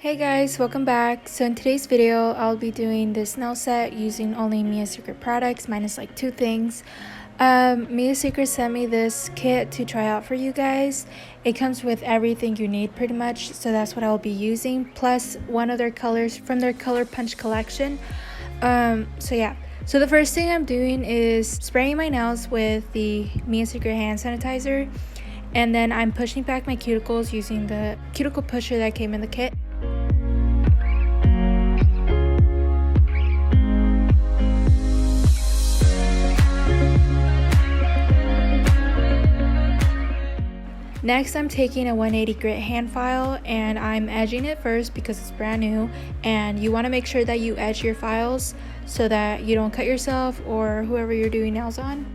Hey guys, welcome back. So in today's video, I'll be doing this nail set using only Mia's Secret products, minus like 2 things. Mia's Secret sent me this kit to try out for you guys. It comes with everything you need pretty much, so that's what I'll be using, plus one of their colors from their Color Punch collection. So the first thing I'm doing is spraying my nails with the Mia's Secret hand sanitizer, and then I'm pushing back my cuticles using the cuticle pusher that came in the kit. Next, I'm taking a 180 grit hand file and I'm edging it first because it's brand new, and you want to make sure that you edge your files so that you don't cut yourself or whoever you're doing nails on.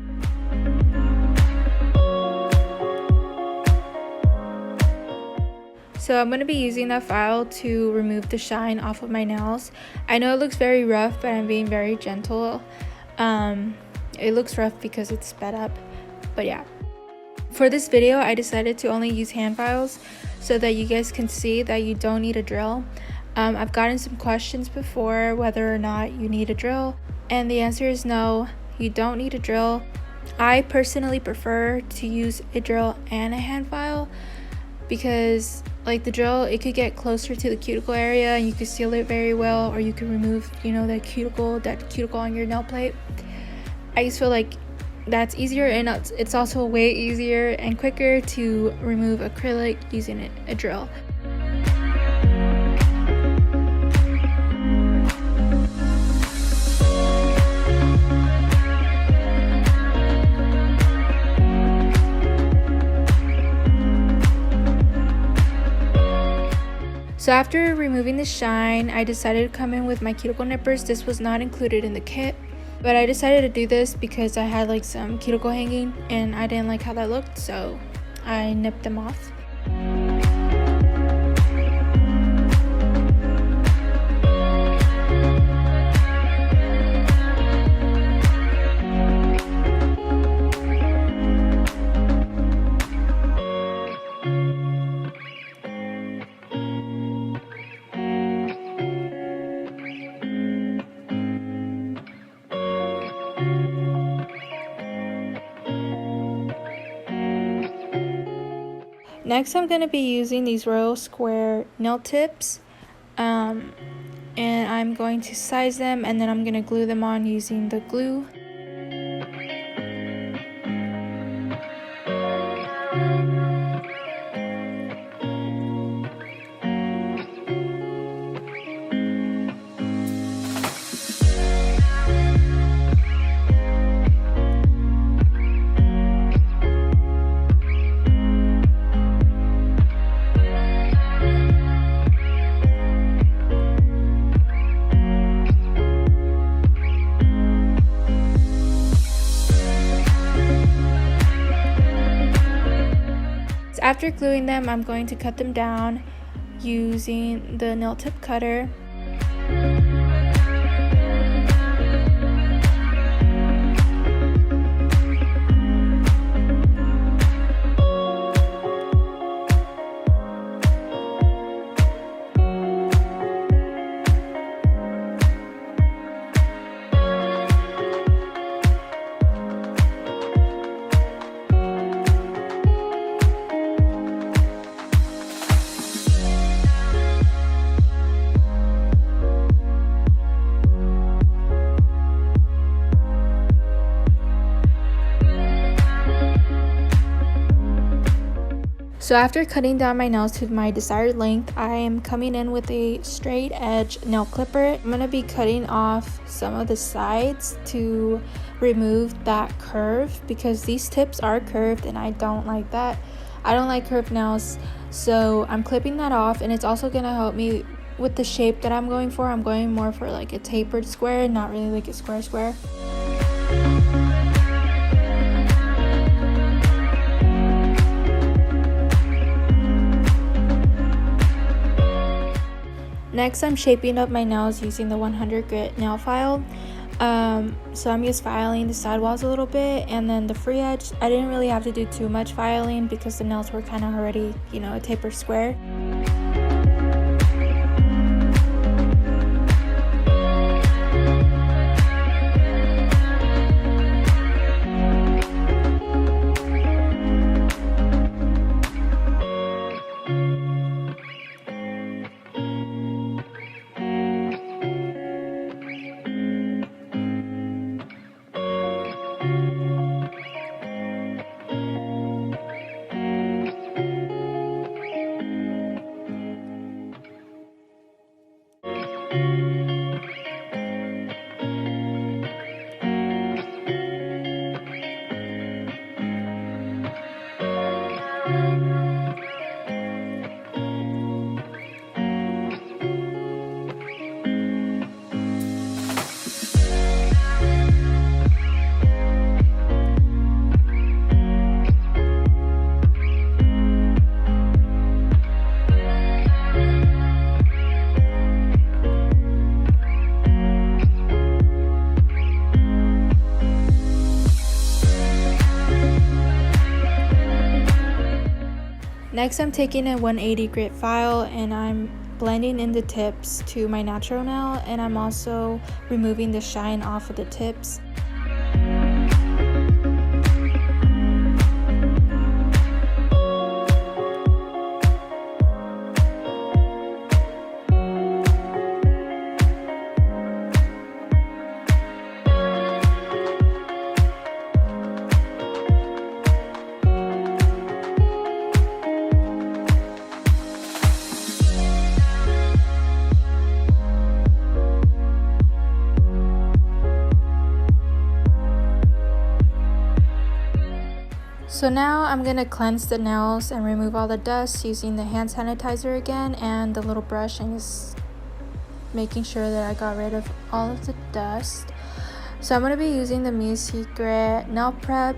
So I'm going to be using that file to remove the shine off of my nails. I know it looks very rough, but I'm being very gentle. It looks rough because it's sped up, but yeah. For this video, I decided to only use hand files so that you guys can see that you don't need a drill. I've gotten some questions before whether or not you need a drill, and the answer is no, you don't need a drill. I personally prefer to use a drill and a hand file because like the drill, it could get closer to the cuticle area and you can seal it very well, or you can remove, that cuticle on your nail plate. I just feel like that's easier, and it's also way easier and quicker to remove acrylic using a drill. So after removing the shine, I decided to come in with my cuticle nippers. This was not included in the kit, but I decided to do this because I had like some cuticle hanging and I didn't like how that looked, so I nipped them off. Next, I'm going to be using these royal square nail tips, and I'm going to size them, and then I'm going to glue them on using the glue. After gluing them, I'm going to cut them down using the nail tip cutter. So after cutting down my nails to my desired length, I am coming in with a straight edge nail clipper. I'm going to be cutting off some of the sides to remove that curve because these tips are curved and I don't like that. I don't like curved nails, so I'm clipping that off, and it's also going to help me with the shape that I'm going for. I'm going more for like a tapered square, not really like a square. Next, I'm shaping up my nails using the 100 grit nail file. So I'm just filing the side walls a little bit, and then the free edge, I didn't really have to do too much filing because the nails were kind of already, a tapered square. Next, I'm taking a 180 grit file and I'm blending in the tips to my natural nail, and I'm also removing the shine off of the tips. So now I'm going to cleanse the nails and remove all the dust using the hand sanitizer again and the little brush, and just making sure that I got rid of all of the dust. So I'm going to be using the Mia Secret nail prep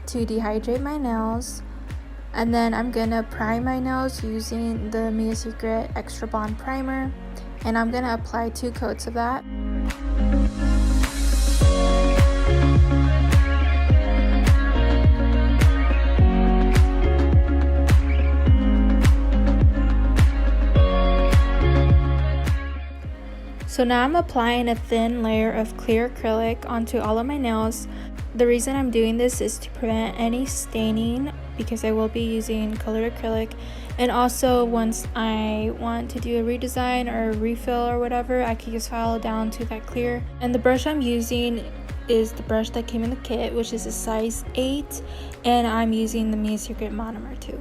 to dehydrate my nails, and then I'm going to prime my nails using the Mia Secret Extra Bond Primer, and I'm going to apply 2 coats of that. So now I'm applying a thin layer of clear acrylic onto all of my nails. The reason I'm doing this is to prevent any staining, because I will be using colored acrylic, and also once I want to do a redesign or a refill or whatever, I can just file down to that clear. And the brush I'm using is the brush that came in the kit, which is a size 8, and I'm using the Mia Secret monomer too.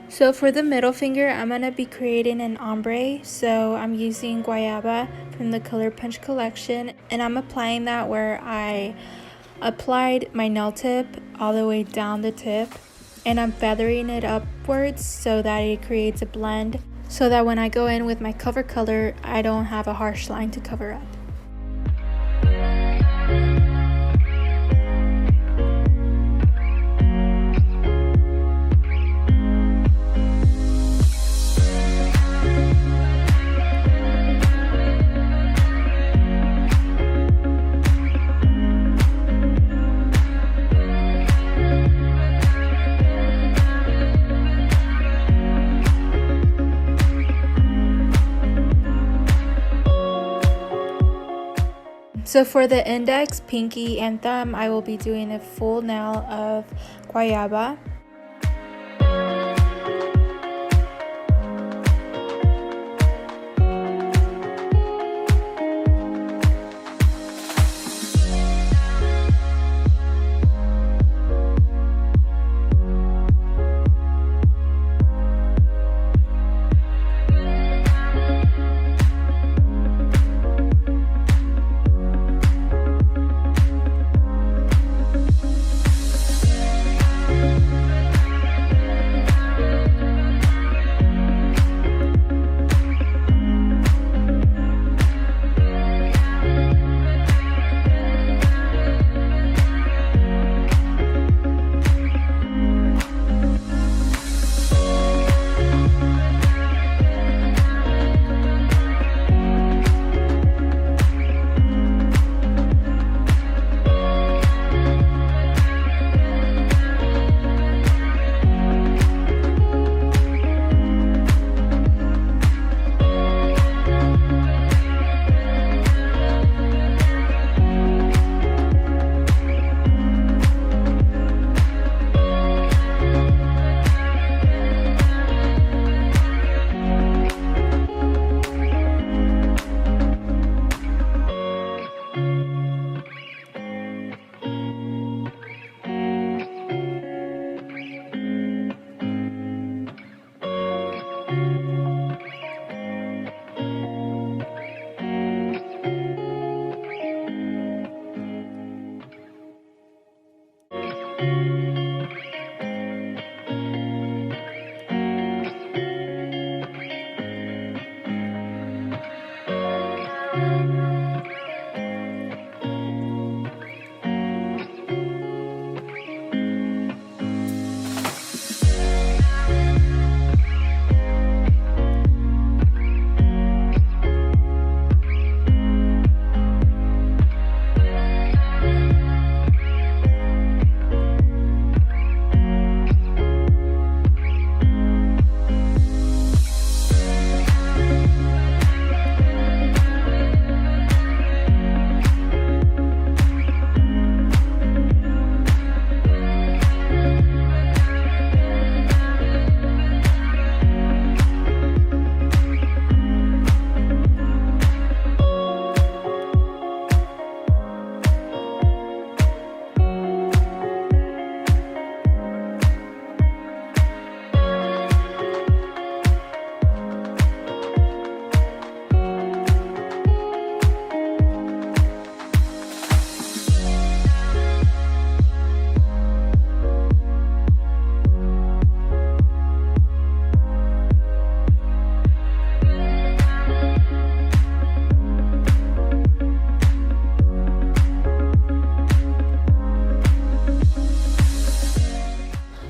So for the middle finger, I'm going to be creating an ombre. So I'm using Guayaba from the Color Punch collection, and I'm applying that where I applied my nail tip all the way down the tip, and I'm feathering it upwards so that it creates a blend, so that when I go in with my cover color, I don't have a harsh line to cover up. So for the index, pinky, and thumb, I will be doing a full nail of Guayaba.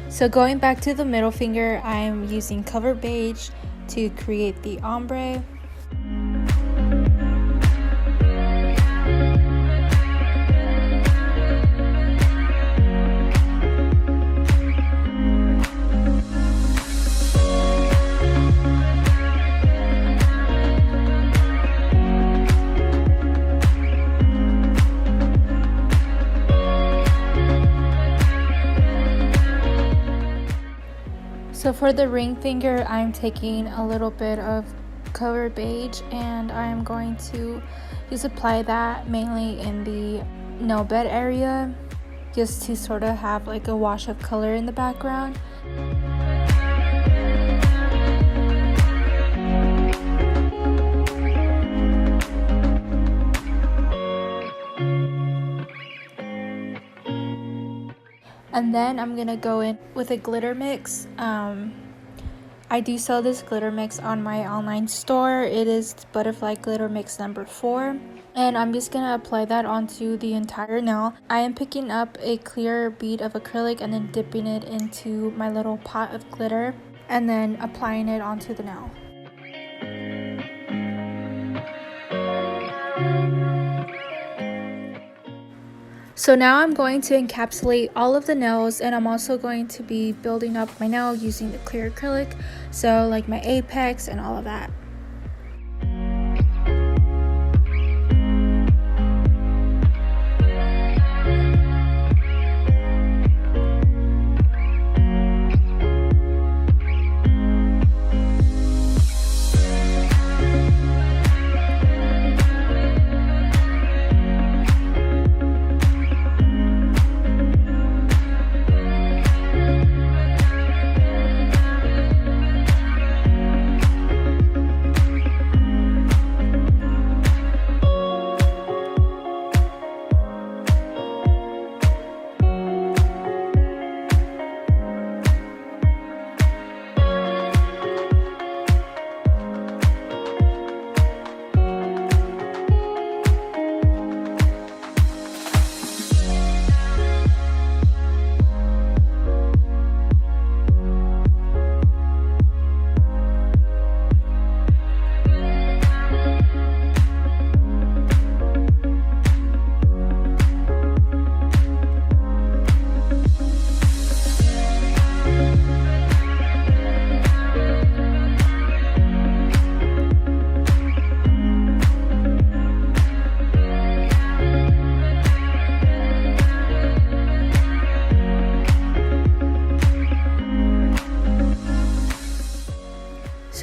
So going back to the middle finger, I'm using Cover Beige to create the ombre. So for the ring finger, I'm taking a little bit of Cover Beige and I'm going to just apply that mainly in the nail bed area, just to sort of have like a wash of color in the background. And then I'm gonna go in with a glitter mix. I do sell this glitter mix on my online store. It is Butterfly Glitter Mix number 4. And I'm just gonna apply that onto the entire nail. I am picking up a clear bead of acrylic and then dipping it into my little pot of glitter and then applying it onto the nail. So now I'm going to encapsulate all of the nails, and I'm also going to be building up my nail using the clear acrylic, so like my apex and all of that.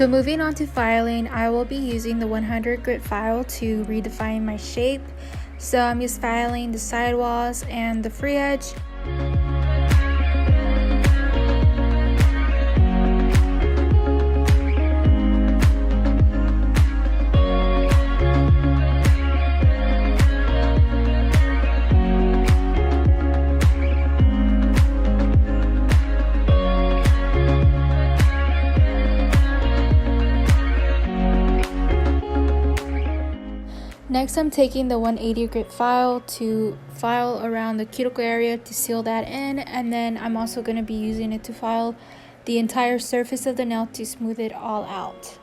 So moving on to filing, I will be using the 100 grit file to redefine my shape. So I'm just filing the sidewalls and the free edge. Next, I'm taking the 180 grit file to file around the cuticle area to seal that in, and then I'm also going to be using it to file the entire surface of the nail to smooth it all out.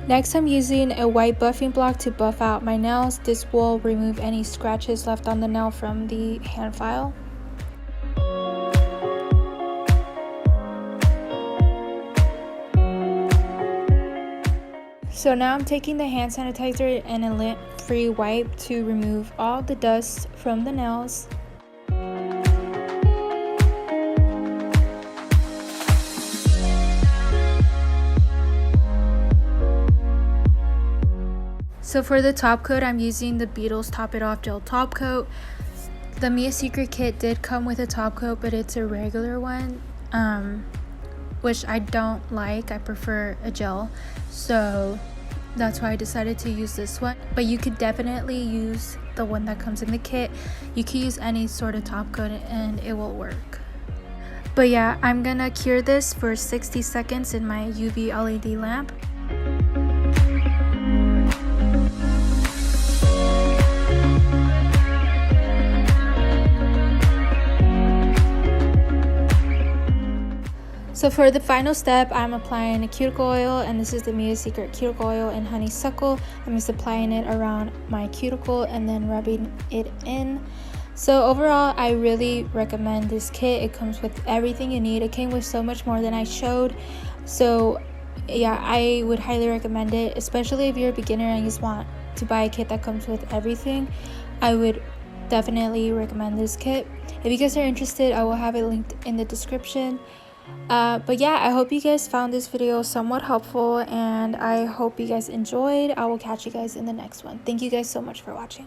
Next, I'm using a white buffing block to buff out my nails. This will remove any scratches left on the nail from the hand file. So now I'm taking the hand sanitizer and a lint-free wipe to remove all the dust from the nails. So for the top coat, I'm using the Beetles Top It Off Gel Top Coat. The Mia Secret kit did come with a top coat, but it's a regular one, which I don't like. I prefer a gel, so that's why I decided to use this one. But you could definitely use the one that comes in the kit. You can use any sort of top coat and it will work. But yeah, I'm gonna cure this for 60 seconds in my UV LED lamp. So for the final step, I'm applying a cuticle oil, and this is the Mia Secret cuticle oil in honeysuckle. I'm just applying it around my cuticle and then rubbing it in. So overall, I really recommend this kit. It comes with everything you need. It came with so much more than I showed. So yeah, I would highly recommend it, especially if you're a beginner and you just want to buy a kit that comes with everything. I would definitely recommend this kit. If you guys are interested, I will have it linked in the description. But yeah, I hope you guys found this video somewhat helpful, and I hope you guys enjoyed. I will catch you guys in the next one. Thank you guys so much for watching.